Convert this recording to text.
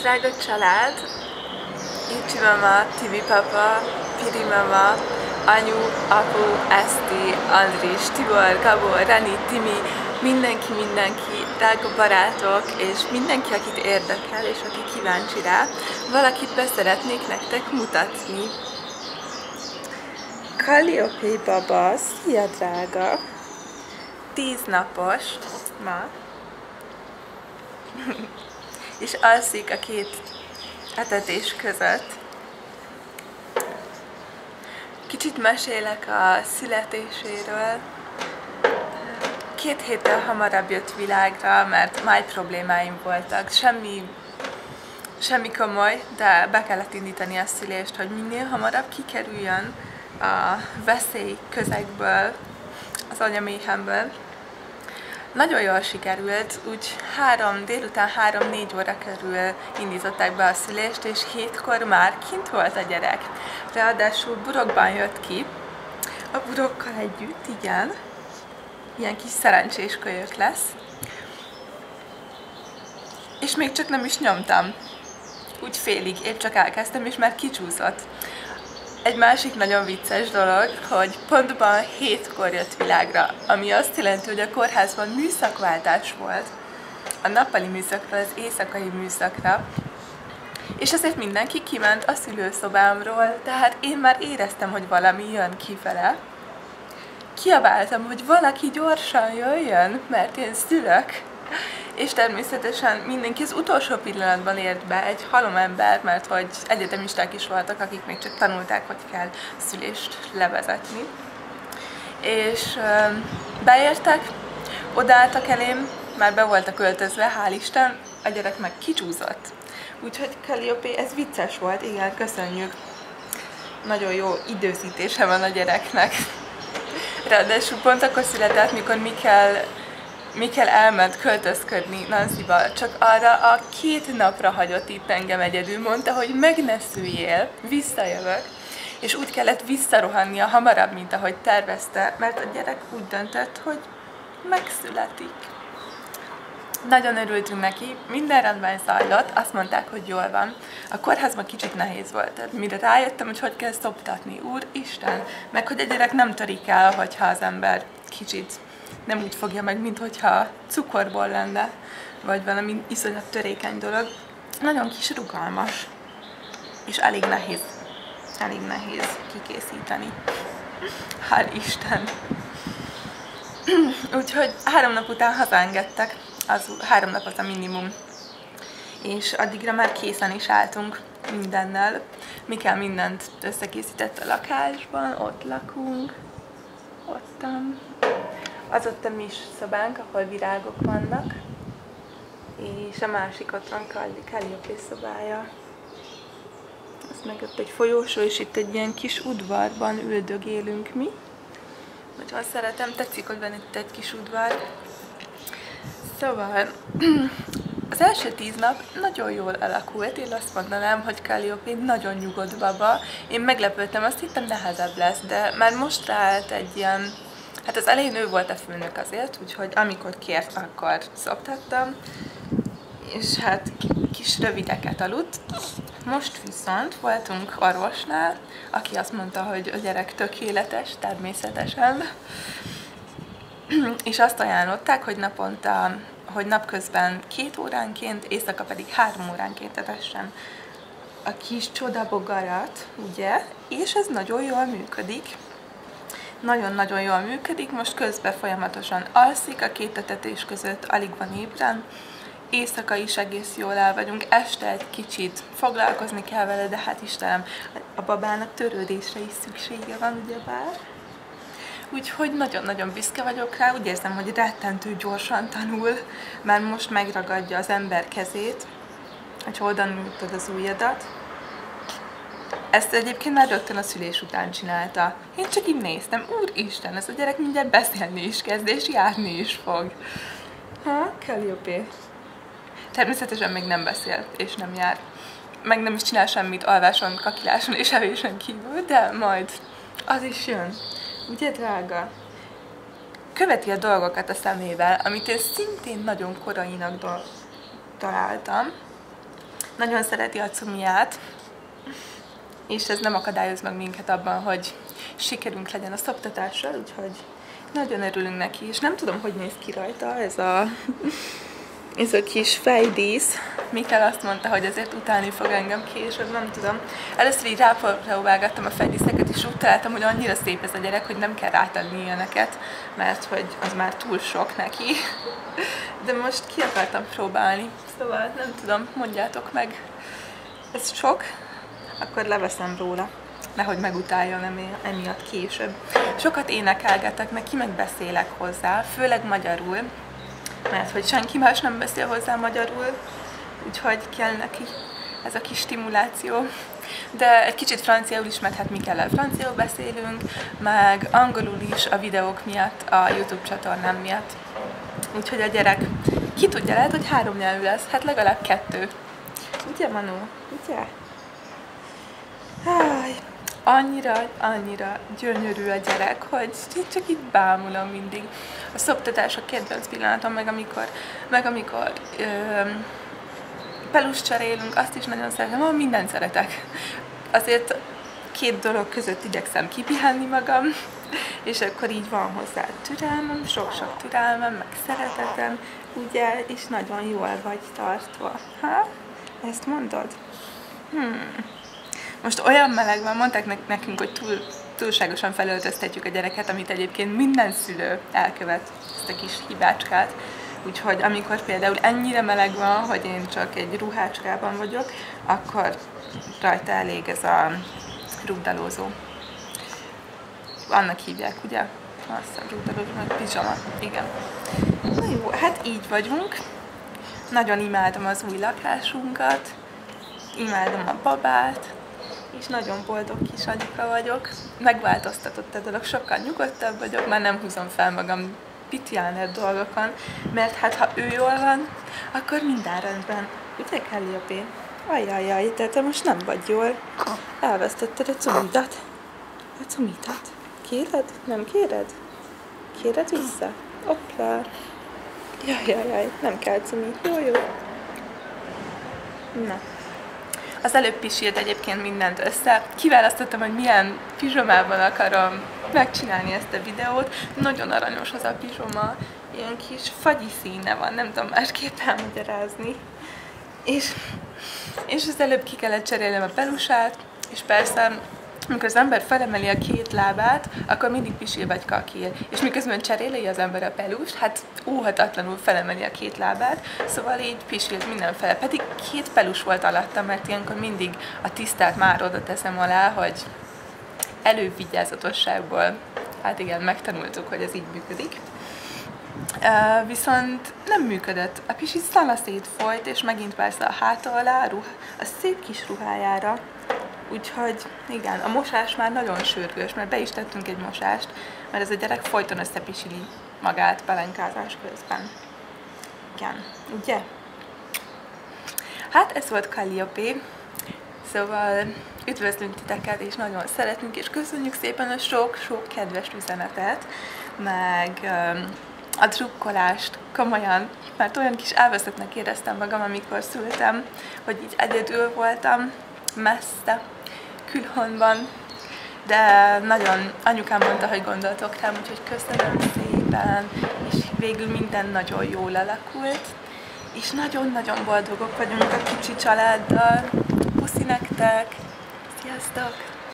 Drága család, Icsi mama, Tibi papa, Piri mama, anyu, apu, Eszti, Andris, Tibor, Gabor, Rani, Timi, mindenki, drága barátok, és mindenki, akit érdekel, és aki kíváncsi rá, valakit beszeretnék nektek mutatni. Calliope baba, szia drága! 10 napos ma, és alszik a két etetés között. Kicsit mesélek a születéséről. 2 héttel hamarabb jött világra, mert máj problémáim voltak. Semmi komoly, de be kellett indítani a szülést, hogy minél hamarabb kikerüljön a veszély közegből, az anyaméhemből. Nagyon jól sikerült, úgy délután 3-4 óra körül indították be a szülést, és 7-kor már kint volt a gyerek. Ráadásul burokban jött ki, a burokkal együtt, igen, ilyen kis szerencsés kölyök lesz. És még csak nem is nyomtam, úgy félig, épp csak elkezdtem, és már kicsúszott. Egy másik nagyon vicces dolog, hogy pontban 7-kor jött világra, ami azt jelenti, hogy a kórházban műszakváltás volt. A nappali műszakról az éjszakai műszakra. És ezért mindenki kiment a szülőszobámról, tehát én már éreztem, hogy valami jön kifele. Kiabáltam, hogy valaki gyorsan jöjjön, mert én szülök. És természetesen mindenki az utolsó pillanatban ért be, egy halom ember, mert hogy egyetemisták is voltak, akik még csak tanulták, hogy kell szülést levezetni. És beértek, odaálltak elém, már be voltak öltözve, hál' Isten, a gyerek meg kicsúszott. Úgyhogy Calliope, ez vicces volt, igen, köszönjük. Nagyon jó időzítése van a gyereknek. Ráadásul pont akkor született, mikor Mikkel elment költözködni Nancyba, csak arra a 2 napra hagyott itt engem egyedül, mondta, hogy meg ne szüljél, visszajövök, és úgy kellett visszarohannia hamarabb, mint ahogy tervezte, mert a gyerek úgy döntött, hogy megszületik. Nagyon örültünk neki, minden rendben zajlott, azt mondták, hogy jól van. A kórházban kicsit nehéz volt, tehát mire rájöttem, hogy kell szoptatni, Úristen, meg hogy a gyerek nem törik el, hogyha az ember kicsit nem úgy fogja meg, mint hogyha cukorból lenne, vagy valami iszonyat törékeny dolog. Nagyon kis rugalmas, és elég nehéz kikészíteni. Hál' Isten! Úgyhogy 3 nap után hazaengedtek, 3 nap az a minimum. És addigra már készen is álltunk mindennel. Mikkel mindent összekészített a lakásban, ott lakunk, ottan. Az ott a mi szobánk, ahol virágok vannak, és a másik ott van Calliope szobája. Az meg ott egy folyósó, és itt egy ilyen kis udvarban üldögélünk mi. Nagyon szeretem, tetszik, hogy van itt egy kis udvar. Szóval az első 10 nap nagyon jól alakult, én azt mondanám, hogy Calliope nagyon nyugodt baba. Én meglepődtem, azt hittem nehezebb lesz, de már most ráállt egy ilyen. Hát az elején ő volt a főnök azért, úgyhogy amikor kért, akkor szoptattam, és hát kis rövideket aludt. Most viszont voltunk orvosnál, aki azt mondta, hogy a gyerek tökéletes, természetesen, és azt ajánlották, hogy napközben 2 óránként, éjszaka pedig 3 óránként etessen a kis csodabogarat, ugye, és ez nagyon jól működik. Nagyon-nagyon jól működik, most közben folyamatosan alszik, a 2 etetés között alig van ébren, éjszaka is egész jól el vagyunk, este egy kicsit foglalkozni kell vele, de hát Istenem, a babának törődésre is szüksége van, ugyebár. Úgyhogy nagyon-nagyon büszke vagyok rá, úgy érzem, hogy rettentő gyorsan tanul, mert most megragadja az ember kezét, hogy hogyan nyújtod az ujjadat. Ezt egyébként már rögtön a szülés után csinálta. Én csak így néztem, Úristen, ez a gyerek mindjárt beszélni is kezd, és járni is fog. Ha, Calliope? Természetesen még nem beszél, és nem jár. Meg nem is csinál semmit alváson, kakiláson és evésen kívül, de majd az is jön. Ugye, drága? Követi a dolgokat a szemével, amit én szintén nagyon korainak találtam. nagyon szereti a cumiát, és ez nem akadályoz meg minket abban, hogy sikerünk legyen a szoptatással, úgyhogy nagyon örülünk neki, és nem tudom, hogy néz ki rajta ez a kis fejdísz. Mikkel azt mondta, hogy ezért utálni fog engem később, nem tudom. Először így rápróbálgattam a fejdíszeket, és úgy találtam, hogy annyira szép ez a gyerek, hogy nem kell rátenni ilyeneket, mert hogy az már túl sok neki. De most ki akartam próbálni, szóval nem tudom, mondjátok meg. Ez sok? Akkor leveszem róla, nehogy megutáljon emiatt később. Sokat énekelgetek, meg ki meg beszélek hozzá, főleg magyarul, mert hogy senki más nem beszél hozzá magyarul, úgyhogy kell neki ez a kis stimuláció. De egy kicsit franciául is, mert hát mi kell, franciául beszélünk, meg angolul is a videók miatt, a YouTube csatornám miatt. Úgyhogy a gyerek, ki tudja, lehet, hogy 3 nyelvű lesz, hát legalább 2. Ugye, Manu? Ugye? Háj, annyira gyönyörű a gyerek, hogy csak itt bámulom mindig. A szoptatás a kedvenc pillanatom, meg amikor pelust cserélünk, azt is nagyon szeretem, mindent szeretek. Azért 2 dolog között igyekszem kipihenni magam, és akkor így van hozzá türelmem, sok-sok türelmem, meg szeretetem, ugye, és nagyon jól vagy tartva. Ha? Ezt mondod? Most olyan meleg van, mondták nekünk, hogy túlságosan felöltöztetjük a gyereket, amit egyébként minden szülő elkövet, ezt a kis hibácskát. Úgyhogy amikor például ennyire meleg van, hogy én csak egy ruhácskában vagyok, akkor rajta elég ez a rugdalózó. Annak hívják, ugye? Azt hiszem, rugdalózó, meg pizsama. Igen. Na jó, hát így vagyunk. Nagyon imádom az új lakásunkat, imádom a babát, és nagyon boldog kis anyuka vagyok. Megváltoztatott a dolog, sokkal nyugodtabb vagyok, már nem húzom fel magam pitjáner dolgokon, mert hát ha ő jól van, akkor minden rendben. Ugye, Calliope? Ajjajjaj, de te most nem vagy jól. Elvesztetted a cumidat. A cumidat. Kéred? Nem kéred? Kéred vissza? Hoppá. Jajjajjaj, nem kell cumi. Jó. Na. Az előbb pisilt egyébként mindent össze. Kiválasztottam, hogy milyen pizsomában akarom megcsinálni ezt a videót. Nagyon aranyos az a pizsoma. Ilyen kis fagyi színe van, nem tudom másképp elmagyarázni. És az előbb ki kellett cserélnem a pelusát, és persze, amikor az ember felemeli a 2 lábát, akkor mindig pisil vagy kakil. És miközben cseréli az ember a pelust, hát óhatatlanul felemeli a 2 lábát, szóval így pisilt mindenfele. Pedig 2 pelus volt alattam, mert ilyenkor mindig a tisztát már oda teszem alá, hogy elővigyázatosságból, hát igen, megtanultuk, hogy ez így működik. Viszont nem működött. A pisi szalaszét folyt, és megint persze a háta alá, a szép kis ruhájára. Úgyhogy igen, a mosás már nagyon sürgős, mert be is tettünk egy mosást, mert ez a gyerek folyton összepisili magát pelenkázás közben. Igen, ugye? Hát ez volt Calliope, szóval üdvözlünk titeket, és nagyon szeretünk, és köszönjük szépen a sok-sok kedves üzenetet, meg a drukkolást, komolyan, mert olyan kis elveszettnek éreztem magam, amikor szültem, hogy így egyedül voltam, messze, külhonban, de nagyon anyukám mondta, hogy gondoltok rám, úgyhogy köszönöm szépen, és végül minden nagyon jól alakult, és nagyon-nagyon boldogok vagyunk a kicsi családdal. Puszi nektek! Sziasztok!